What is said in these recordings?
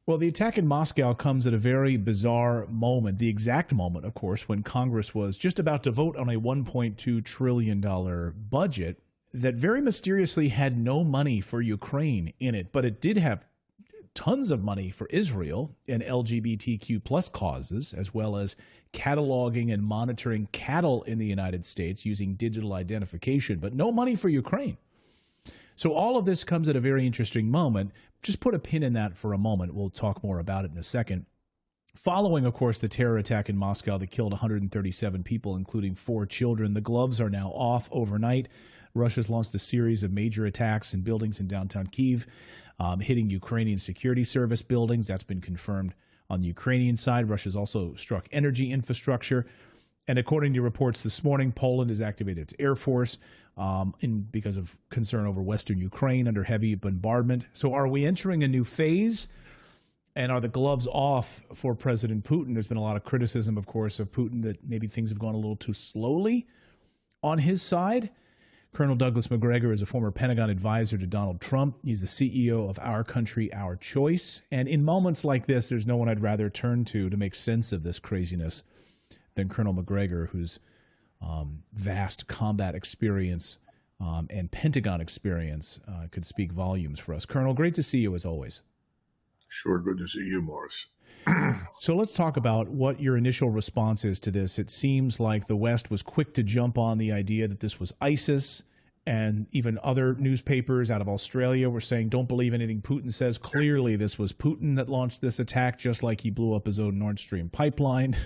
Well, the attack in Moscow comes at a very bizarre moment, the exact moment, of course, when Congress was just about to vote on a $1.2 trillion budget that very mysteriously had no money for Ukraine in it, but it did have tons of money for Israel and LGBTQ plus causes, as well as cataloging and monitoring cattle in the United States using digital identification, but no money for Ukraine. So all of this comes at a very interesting moment. Just put a pin in that for a moment. We'll talk more about it in a second. Following, of course, the terror attack in Moscow that killed 137 people, including 4 children, the gloves are now off overnight. Russia's launched a series of major attacks in buildings in downtown Kyiv, hitting Ukrainian security service buildings. That's been confirmed on the Ukrainian side. Russia's also struck energy infrastructure. And according to reports this morning, Poland has activated its air force because of concern over Western Ukraine under heavy bombardment. So are we entering a new phase? And are the gloves off for President Putin? There's been a lot of criticism, of course, of Putin that maybe things have gone a little too slowly on his side. Colonel Douglas Macgregor is a former Pentagon advisor to Donald Trump. He's the CEO of Our Country, Our Choice. And in moments like this, there's no one I'd rather turn to make sense of this craziness than Colonel Macgregor, whose vast combat experience and Pentagon experience could speak volumes for us. Colonel, great to see you as always. Sure, good to see you, Morris. So let's talk about what your initial response is to this. It seems like the West was quick to jump on the idea that this was ISIS, and even other newspapers out of Australia were saying, don't believe anything Putin says. Clearly, this was Putin that launched this attack, just like he blew up his own Nord Stream pipeline.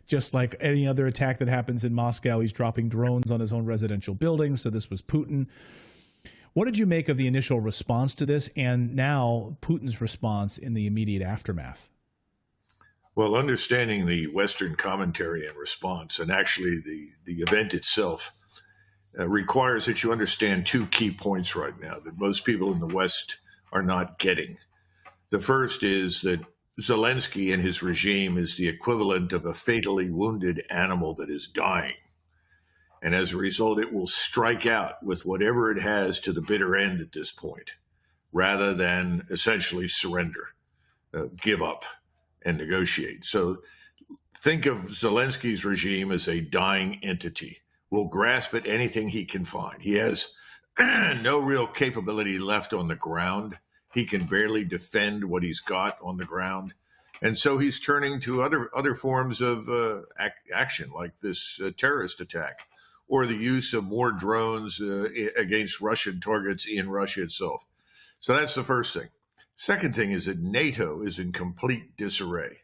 Just like any other attack that happens in Moscow, he's dropping drones on his own residential buildings. So this was Putin. What did you make of the initial response to this, and now Putin's response in the immediate aftermath? Well, understanding the Western commentary and response, and actually the event itself, requires that you understand 2 key points right now that most people in the West are not getting. The first is that Zelensky and his regime is the equivalent of a fatally wounded animal that is dying. And as a result, it will strike out with whatever it has to the bitter end at this point, rather than essentially surrender, give up, and negotiate. So think of Zelensky's regime as a dying entity. Will grasp at anything he can find. He has no real capability left on the ground. He can barely defend what he's got on the ground. And so he's turning to other forms of action, like this terrorist attack, or the use of more drones against Russian targets in Russia itself. So that's the first thing. Second thing is that NATO is in complete disarray.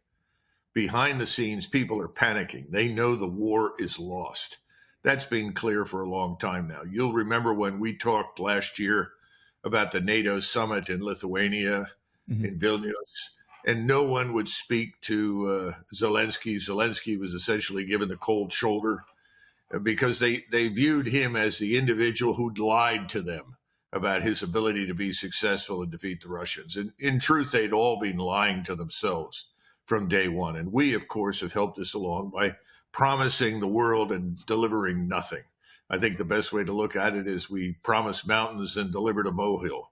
Behind the scenes, people are panicking. They know the war is lost. That's been clear for a long time now. You'll remember when we talked last year about the NATO summit in Lithuania, in Vilnius, and no one would speak to Zelensky. Zelensky was essentially given the cold shoulder because they viewed him as the individual who'd lied to them about his ability to be successful and defeat the Russians. And in truth, they'd all been lying to themselves from day one. And we, of course, have helped this along by promising the world and delivering nothing. I think the best way to look at it is we promised mountains and delivered a molehill.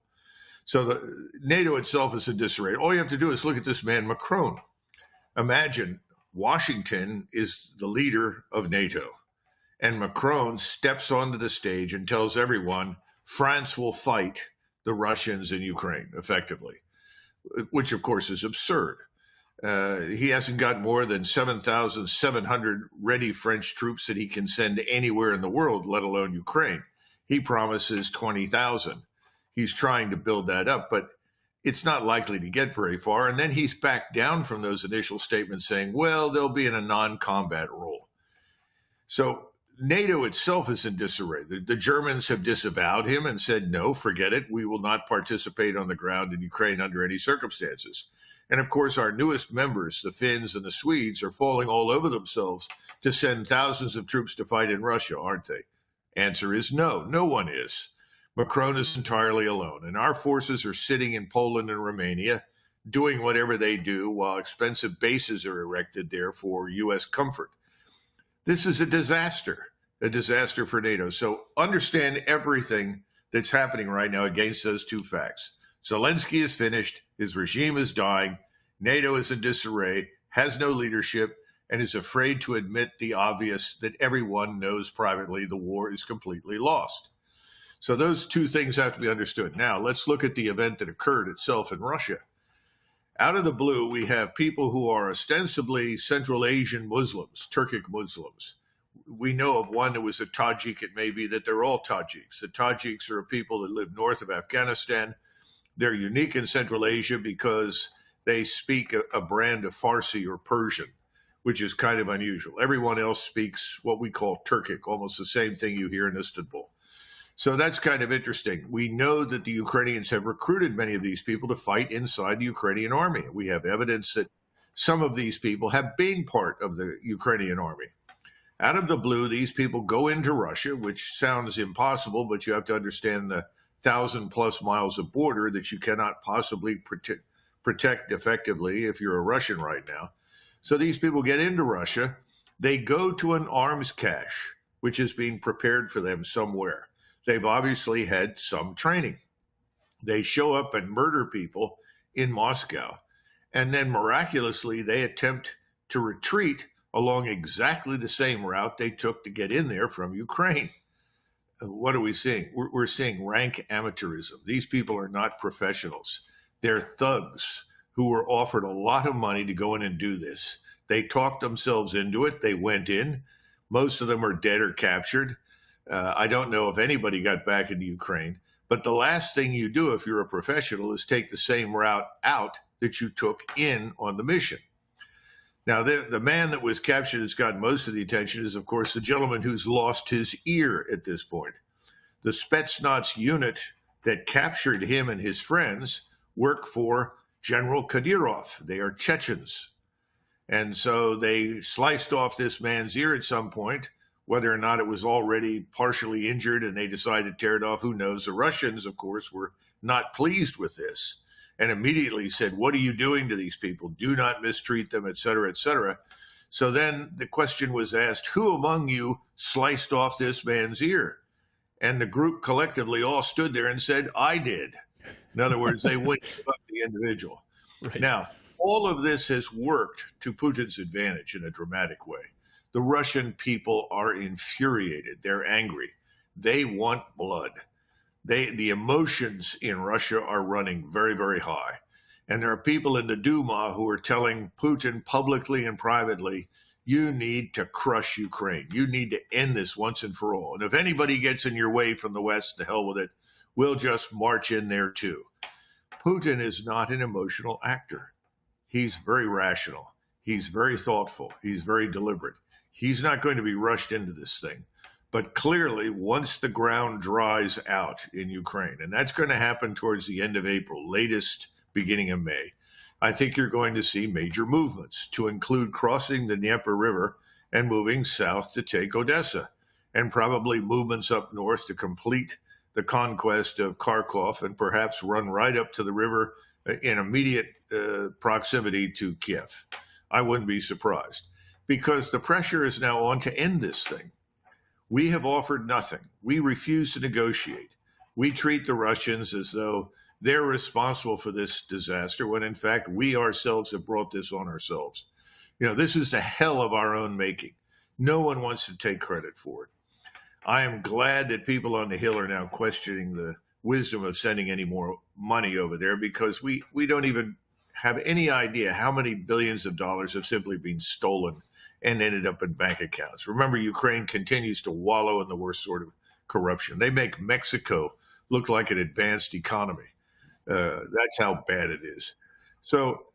So the NATO itself is in disarray. All you have to do is look at this man, Macron. Imagine Washington is the leader of NATO, and Macron steps onto the stage and tells everyone France will fight the Russians in Ukraine effectively, which of course is absurd. He hasn't got more than 7,700 ready French troops that he can send anywhere in the world, let alone Ukraine. He promises 20,000. He's trying to build that up, but it's not likely to get very far. And then he's backed down from those initial statements saying, well, they'll be in a non-combat role. So NATO itself is in disarray. The Germans have disavowed him and said, no, forget it. We will not participate on the ground in Ukraine under any circumstances. And of course, our newest members, the Finns and the Swedes, are falling all over themselves to send thousands of troops to fight in Russia, aren't they? Answer is no, no one is. Macron is entirely alone, and our forces are sitting in Poland and Romania doing whatever they do while expensive bases are erected there for U.S. comfort. This is a disaster for NATO. So understand everything that's happening right now against those 2 facts. Zelensky is finished. His regime is dying. NATO is in disarray, has no leadership, and is afraid to admit the obvious that everyone knows privately the war is completely lost. So those two things have to be understood. Now, let's look at the event that occurred itself in Russia. Out of the blue, we have people who are ostensibly Central Asian Muslims, Turkic Muslims. We know of one that was a Tajik. It may be that they're all Tajiks. The Tajiks are a people that live north of Afghanistan. They're unique in Central Asia because they speak a brand of Farsi or Persian, which is kind of unusual. Everyone else speaks what we call Turkic, almost the same thing you hear in Istanbul. So that's kind of interesting. We know that the Ukrainians have recruited many of these people to fight inside the Ukrainian army. We have evidence that some of these people have been part of the Ukrainian army. Out of the blue, these people go into Russia, which sounds impossible, but you have to understand the 1,000+ miles of border that you cannot possibly protect effectively if you're a Russian right now. So these people get into Russia. They go to an arms cache, which is being prepared for them somewhere. They've obviously had some training. They show up and murder people in Moscow, and then miraculously they attempt to retreat along exactly the same route they took to get in there from Ukraine. What are we seeing? We're seeing rank amateurism. These people are not professionals. They're thugs who were offered a lot of money to go in and do this. They talked themselves into it. They went in. Most of them are dead or captured. I don't know if anybody got back into Ukraine. But the last thing you do if you're a professional is take the same route out that you took in on the mission. Now, the man that was captured that's gotten most of the attention is, of course, the gentleman who's lost his ear at this point. The Spetsnaz unit that captured him and his friends work for General Kadyrov. They are Chechens. And so they sliced off this man's ear at some point. Whether or not it was already partially injured and they decided to tear it off, who knows? The Russians, of course, were not pleased with this and immediately said, what are you doing to these people? Do not mistreat them, et cetera, et cetera. So then the question was asked, who among you sliced off this man's ear? And the group collectively all stood there and said, I did. In other words, they wouldn't give up the individual. Right. Now, all of this has worked to Putin's advantage in a dramatic way. The Russian people are infuriated. They're angry. They want blood. The emotions in Russia are running very, very high. And there are people in the Duma who are telling Putin publicly and privately, you need to crush Ukraine. You need to end this once and for all. And if anybody gets in your way from the West, the hell with it. We'll just march in there too. Putin is not an emotional actor. He's very rational. He's very thoughtful. He's very deliberate. He's not going to be rushed into this thing. But clearly, once the ground dries out in Ukraine, and that's going to happen towards the end of April, latest beginning of May, I think you're going to see major movements to include crossing the Dnieper River and moving south to take Odessa, and probably movements up north to complete the conquest of Kharkov and perhaps run right up to the river in immediate proximity to Kiev. I wouldn't be surprised because the pressure is now on to end this thing. We have offered nothing. We refuse to negotiate. We treat the Russians as though they're responsible for this disaster when in fact we ourselves have brought this on ourselves. You know, this is the hell of our own making. No one wants to take credit for it. I am glad that people on the Hill are now questioning the wisdom of sending any more money over there because we don't even have any idea how many billions of dollars have simply been stolen and ended up in bank accounts. Remember, Ukraine continues to wallow in the worst sort of corruption. They make Mexico look like an advanced economy. That's how bad it is. So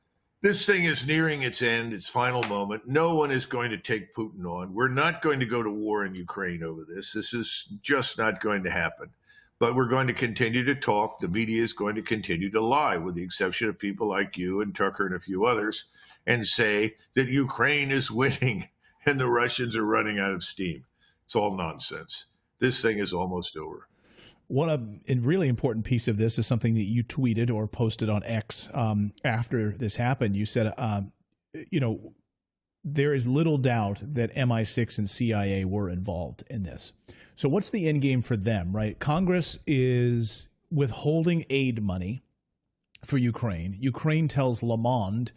this thing is nearing its end, its final moment. No one is going to take Putin on. We're not going to go to war in Ukraine over this. This is just not going to happen. But we're going to continue to talk. The media is going to continue to lie, with the exception of people like you and Tucker and a few others, and say that Ukraine is winning and the Russians are running out of steam. It's all nonsense. This thing is almost over. One really important piece of this is something that you tweeted or posted on X after this happened. You said, there is little doubt that MI6 and CIA were involved in this. So what's the end game for them, right? Congress is withholding aid money for Ukraine. Ukraine tells Le Monde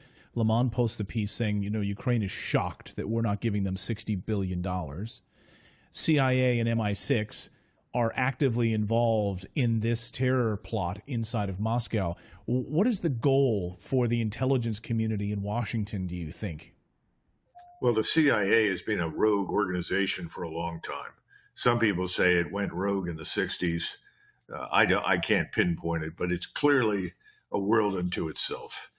posts a piece saying, Ukraine is shocked that we're not giving them $60 billion. CIA and MI6 are actively involved in this terror plot inside of Moscow. What is the goal for the intelligence community in Washington, do you think? Well, the CIA has been a rogue organization for a long time. Some people say it went rogue in the 60s. I can't pinpoint it, but it's clearly a world unto itself.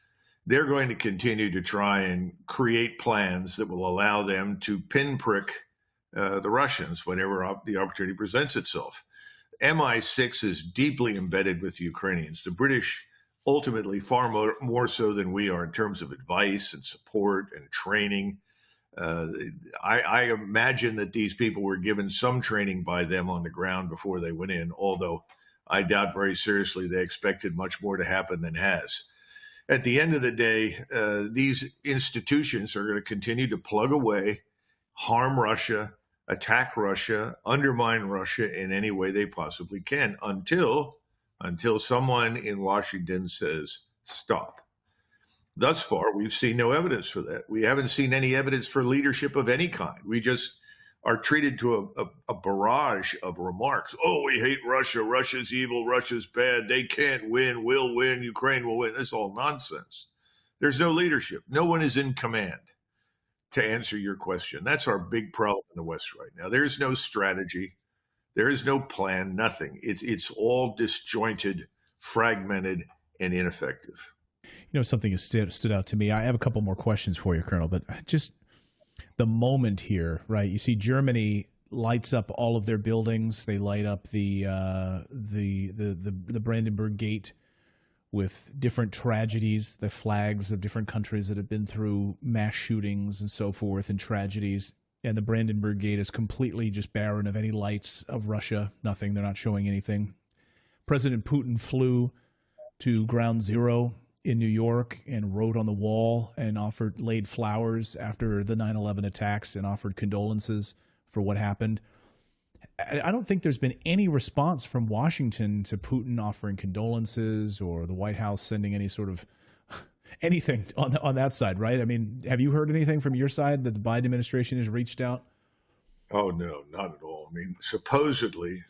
They're going to continue to try and create plans that will allow them to pinprick the Russians whenever the opportunity presents itself. MI6 is deeply embedded with the Ukrainians. The British ultimately far more so than we are in terms of advice and support and training. I imagine that these people were given some training by them on the ground before they went in, although I doubt very seriously they expected much more to happen than has. At the end of the day, these institutions are going to continue to plug away, harm Russia, attack Russia, undermine Russia in any way they possibly can until someone in Washington says, stop. Thus far, we've seen no evidence for that. We haven't seen any evidence for leadership of any kind. We just are treated to a barrage of remarks. Oh, we hate Russia. Russia's evil. Russia's bad. They can't win. We'll win. Ukraine will win. It's all nonsense. There's no leadership. No one is in command, to answer your question. That's our big problem in the West right now. There is no strategy. There is no plan, nothing. It's all disjointed, fragmented, and ineffective. Something has stood out to me. I have a couple more questions for you, Colonel, but just the moment here, right? You see Germany lights up all of their buildings. They light up the Brandenburg Gate with different tragedies, the flags of different countries that have been through mass shootings and so forth and tragedies. And the Brandenburg Gate is completely just barren of any lights of Russia, nothing. They're not showing anything. President Putin flew to Ground Zero in New York and wrote on the wall and laid flowers after the 9/11 attacks and offered condolences for what happened. I don't think there's been any response from Washington to Putin offering condolences or the White House sending any sort of anything on that side, right? I mean, have you heard anything from your side that the Biden administration has reached out? Oh, no, not at all. I mean, supposedly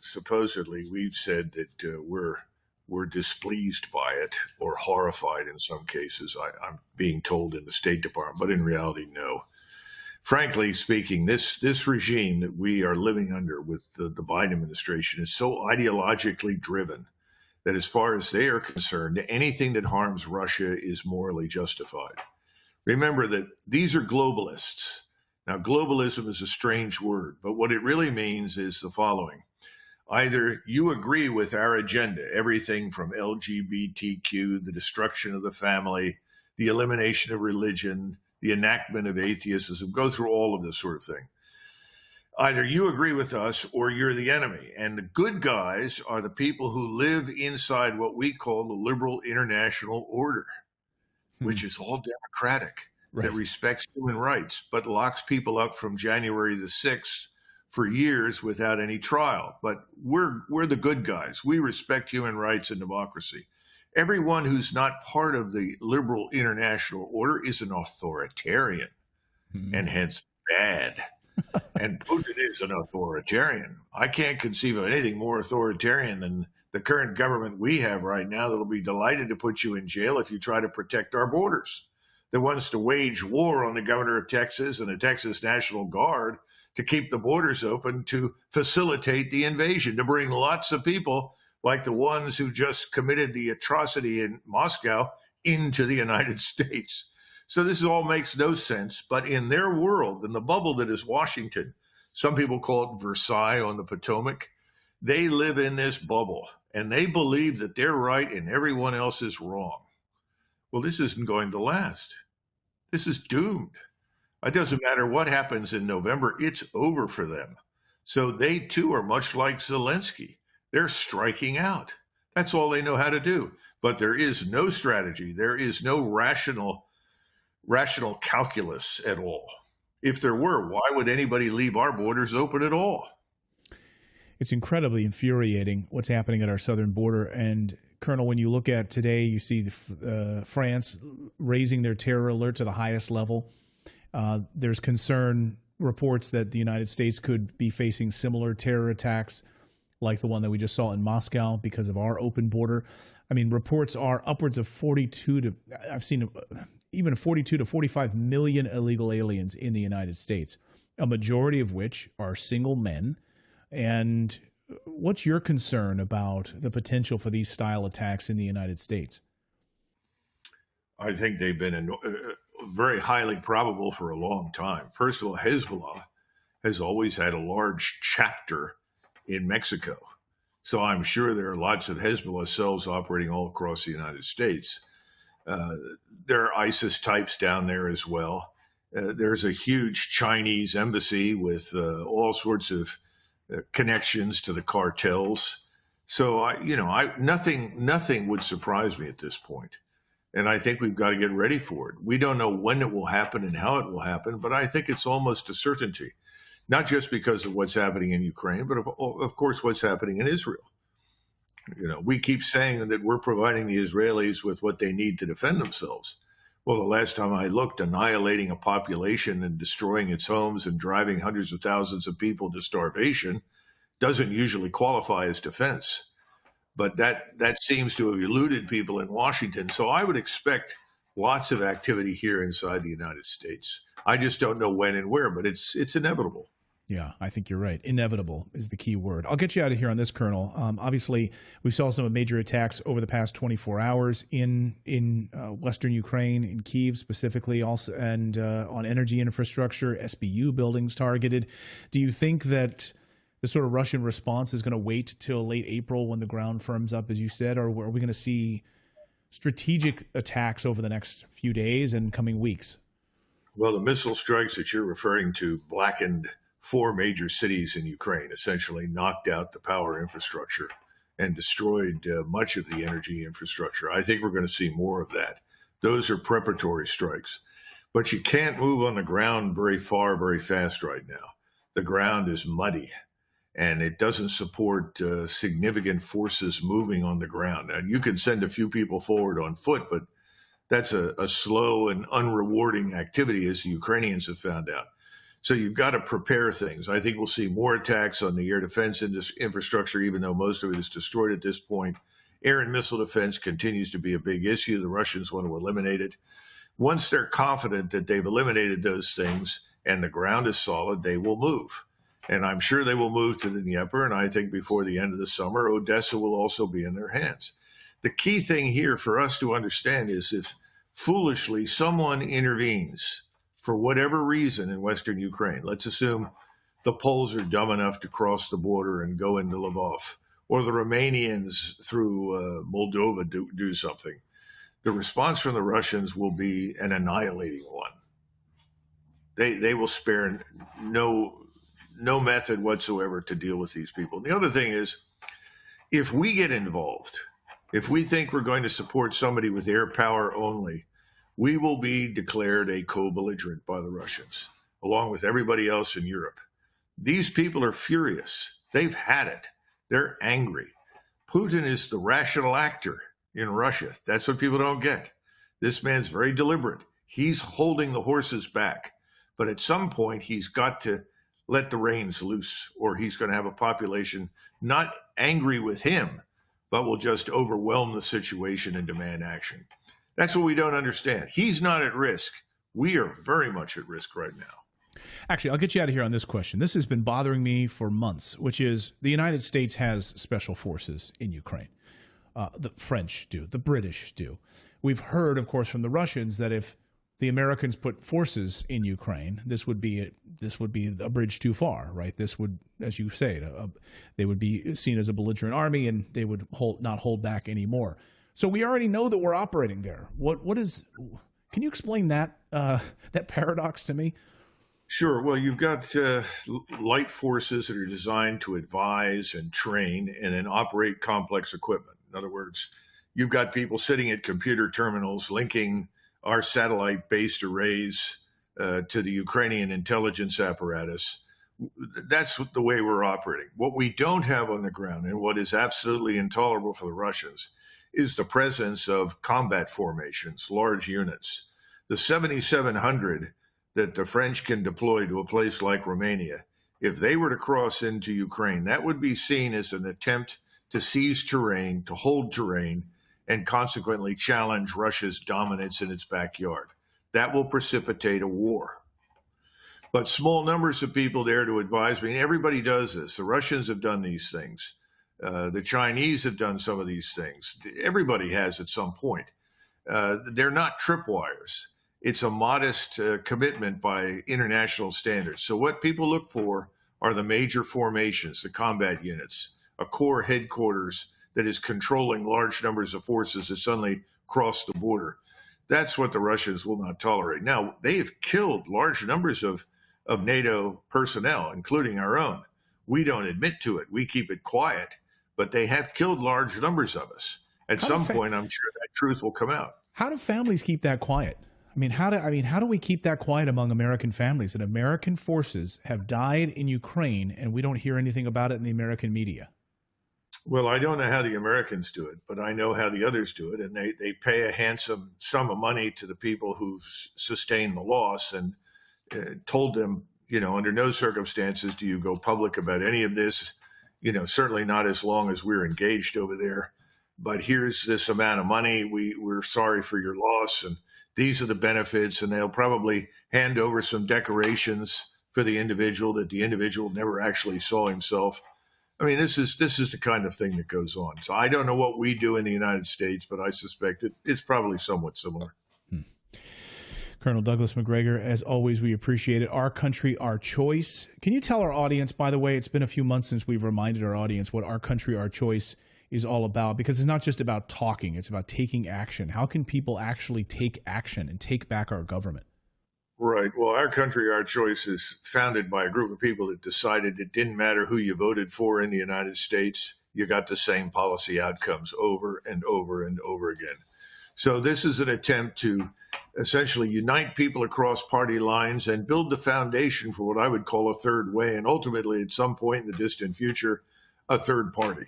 we've said that we're displeased by it or horrified in some cases. I'm being told in the State Department, but in reality, no. Frankly speaking, this regime that we are living under with the Biden administration is so ideologically driven that as far as they are concerned, anything that harms Russia is morally justified. Remember that these are globalists. Now, globalism is a strange word, but what it really means is the following. Either you agree with our agenda, everything from LGBTQ, the destruction of the family, the elimination of religion, the enactment of atheism, go through all of this sort of thing. Either you agree with us or you're the enemy. And the good guys are the people who live inside what we call the liberal international order, which is all democratic, right, that respects human rights, but locks people up from January the 6th for years without any trial. But we're the good guys. We respect human rights and democracy. Everyone who's not part of the liberal international order is an authoritarian and hence bad. And Putin is an authoritarian. I can't conceive of anything more authoritarian than the current government we have right now that will be delighted to put you in jail if you try to protect our borders. That wants to wage war on the governor of Texas and the Texas National Guard to keep the borders open to facilitate the invasion, to bring lots of people like the ones who just committed the atrocity in Moscow into the United States. So this all makes no sense. But in their world, in the bubble that is Washington, some people call it Versailles on the Potomac, they live in this bubble and they believe that they're right and everyone else is wrong. Well, this isn't going to last. This is doomed. It doesn't matter what happens in November, it's over for them. So they too are much like Zelensky. They're striking out. That's all they know how to do. But there is no strategy. There is no rational calculus at all. If there were, why would anybody leave our borders open at all? It's incredibly infuriating what's happening at our southern border. And Colonel, when you look at today, you see France raising their terror alert to the highest level. There's concern, reports that the United States could be facing similar terror attacks like the one that we just saw in Moscow because of our open border. I mean, reports are upwards of 42 to 45 million illegal aliens in the United States, a majority of which are single men. And what's your concern about the potential for these style attacks in the United States? I think they've been very highly probable for a long time. First of all, Hezbollah has always had a large chapter in Mexico. So I'm sure there are lots of Hezbollah cells operating all across the United States. There are ISIS types down there as well. There's a huge Chinese embassy with all sorts of connections to the cartels. So, nothing would surprise me at this point. And I think we've got to get ready for it. We don't know when it will happen and how it will happen, but I think it's almost a certainty, not just because of what's happening in Ukraine, but of course what's happening in Israel. We keep saying that we're providing the Israelis with what they need to defend themselves. Well, the last time I looked, annihilating a population and destroying its homes and driving hundreds of thousands of people to starvation doesn't usually qualify as defense. But that seems to have eluded people in Washington. So I would expect lots of activity here inside the United States. I just don't know when and where, but it's inevitable. Yeah, I think you're right. Inevitable is the key word. I'll get you out of here on this, Colonel. Obviously, we saw some major attacks over the past 24 hours in Western Ukraine, in Kyiv specifically, also, and on energy infrastructure, SBU buildings targeted. Do you think that the sort of Russian response is going to wait till late April when the ground firms up, as you said, or are we going to see strategic attacks over the next few days and coming weeks? Well, the missile strikes that you're referring to blackened 4 major cities in Ukraine, essentially knocked out the power infrastructure and destroyed much of the energy infrastructure. I think we're going to see more of that. Those are preparatory strikes. But you can't move on the ground very far, very fast right now. The ground is muddy, and it doesn't support significant forces moving on the ground. And you can send a few people forward on foot, but that's a slow and unrewarding activity, as the Ukrainians have found out. So you've got to prepare things. I think we'll see more attacks on the air defense infrastructure, even though most of it is destroyed at this point. Air and missile defense continues to be a big issue. The Russians want to eliminate it. Once they're confident that they've eliminated those things and the ground is solid, they will move. And I'm sure they will move to the Dnieper, and I think before the end of the summer, Odessa will also be in their hands. The key thing here for us to understand is if foolishly someone intervenes for whatever reason in Western Ukraine, let's assume the Poles are dumb enough to cross the border and go into Lvov, or the Romanians through Moldova do something, the response from the Russians will be an annihilating one. They will spare no method whatsoever to deal with these people. The other thing is, if we get involved, if we think we're going to support somebody with air power only, we will be declared a co-belligerent by the Russians, along with everybody else in Europe. These people are furious. They've had it. They're angry. Putin is the rational actor in Russia. That's what people don't get. This man's very deliberate. He's holding the horses back. But at some point, he's got to let the reins loose, or he's going to have a population not angry with him, but will just overwhelm the situation and demand action. That's what we don't understand. He's not at risk. We are very much at risk right now. Actually, I'll get you out of here on this question. This has been bothering me for months, which is the United States has special forces in Ukraine. The French do. The British do. We've heard, of course, from the Russians that if the Americans put forces in Ukraine, this would be a bridge too far, right? This would, as you say, they would be seen as a belligerent army, and they would not hold back anymore. So we already know that we're operating there. Can you explain that that paradox to me? Sure. Well, you've got light forces that are designed to advise and train and then operate complex equipment. In other words, you've got people sitting at computer terminals linking our satellite-based arrays to the Ukrainian intelligence apparatus. That's the way we're operating. What we don't have on the ground, and what is absolutely intolerable for the Russians, is the presence of combat formations, large units. The 7,700 that the French can deploy to a place like Romania, if they were to cross into Ukraine, that would be seen as an attempt to seize terrain, to hold terrain, and consequently challenge Russia's dominance in its backyard. That will precipitate a war. But small numbers of people there to advise. I mean, everybody does this. The Russians have done these things. The Chinese have done some of these things. Everybody has at some point. They're not tripwires. It's a modest commitment by international standards. So what people look for are the major formations, the combat units, a core headquarters that is controlling large numbers of forces that suddenly cross the border. That's what the Russians will not tolerate. Now, they have killed large numbers of NATO personnel, including our own. We don't admit to it. We keep it quiet, but they have killed large numbers of us. At some point, I'm sure that truth will come out. How do families keep that quiet? I mean, how do we keep that quiet among American families that American forces have died in Ukraine and we don't hear anything about it in the American media? Well, I don't know how the Americans do it, but I know how the others do it. And they pay a handsome sum of money to the people who've sustained the loss and told them, under no circumstances do you go public about any of this, certainly not as long as we're engaged over there. But here's this amount of money. We're sorry for your loss. And these are the benefits. And they'll probably hand over some decorations for the individual that the individual never actually saw himself. I mean, this is the kind of thing that goes on. So I don't know what we do in the United States, but I suspect it's probably somewhat similar. Colonel Douglas Macgregor, as always, we appreciate it. Our country, our choice. Can you tell our audience, by the way, it's been a few months since we've reminded our audience what Our Country, Our Choice is all about, because it's not just about talking, it's about taking action. How can people actually take action and take back our government? Right. Well, Our Country, Our Choice is founded by a group of people that decided it didn't matter who you voted for in the United States. You got the same policy outcomes over and over and over again. So this is an attempt to essentially unite people across party lines and build the foundation for what I would call a third way, and ultimately, at some point in the distant future, a third party.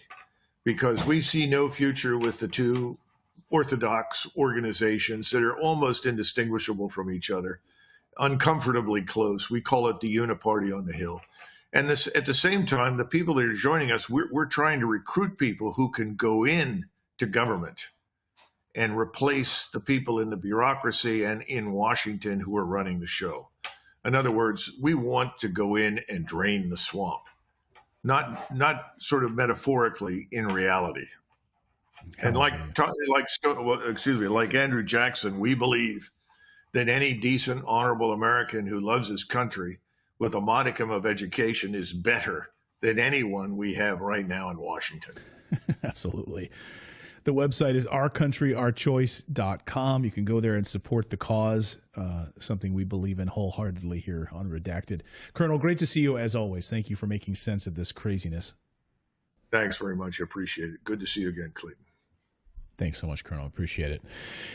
Because we see no future with the two orthodox organizations that are almost indistinguishable from each other, uncomfortably close. We call it the Uniparty on the Hill. And this, at the same time, the people that are joining us, we're trying to recruit people who can go in to government and replace the people in the bureaucracy and in Washington who are running the show. In other words, we want to go in and drain the swamp, not sort of metaphorically, in reality. And like Andrew Jackson, we believe that any decent, honorable American who loves his country with a modicum of education is better than anyone we have right now in Washington. Absolutely. The website is ourcountryourchoice.com. You can go there and support the cause, something we believe in wholeheartedly here on Redacted. Colonel, great to see you as always. Thank you for making sense of this craziness. Thanks very much. I appreciate it. Good to see you again, Clayton. Thanks so much, Colonel. Appreciate it.